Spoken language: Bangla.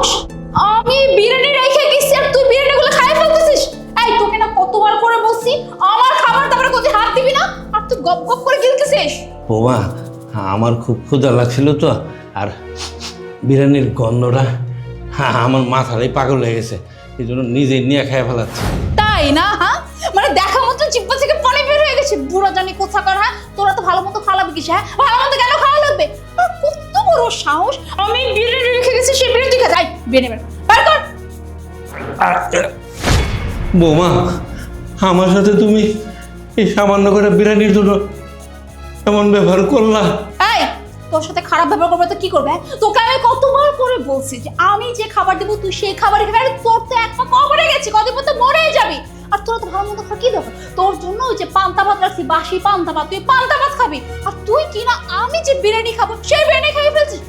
সাহস! আমি বিরিয়ানি রেখে গেছি আর তুই বিরিয়ানিগুলো খাই ফেলতেছিস। এই তোকে না কতবার করে বলছি আমার খাবার দাবারে কোথায় হাত দিবি না, আর তুই গপ গপ করে গিলতেছিস। বৌমা, আমার খুব ক্ষুধা লাগছিল তো, আর বিরিয়ানির গন্ধটা আমার মাথাটাই পাগল হয়ে গেছে, এই জন্য নিজেই নিয়ে খেয়ে ফেলাচ্ছি। তাই না? হ্যাঁ, মানে দেখা মতো জিব্বা থেকে পানি বের হয়ে গেছে। বুড়া জানি কোথাকার। হ্যাঁ, তোরা তো ভালো মতো খাওয়াবি কিসে? হ্যাঁ, ভালো মতো কেন খাওয়া লাগবে? আর কত বড় সাহস! আমি বিরিয়ানি রেখে গেছি, সেই বিরিয়ানি তুই খা। যাই বিরিয়ানি বের কর। বৌমা, আমার সাথে তুমি এই সামান্য করে বিরিয়ানির জন্য এমন ব্যবহার করলা? এই, তোর সাথে খারাপ ব্যবহার করবে তো কি করবে? তোকে আমি কতবার করে বলছি যে আমি যে খাবার দেবো তুই সেই খাবার খাবি। আর তোর তো এক পা কবরে গেছে, কদিন পর তো মরেই যাবি। আর তোরা তো ভালো মতো খা, কি দরকার তোর জন্য? ওই যে পান্তা ভাত রাখছি, বাসি পান্তা ভাত, তুই পান্তা ভাত খাবি। আর তুই কি না আমি যে বিরিয়ানি খাবো সেই বিরিয়ানি খাইয়ে ফেলছিস।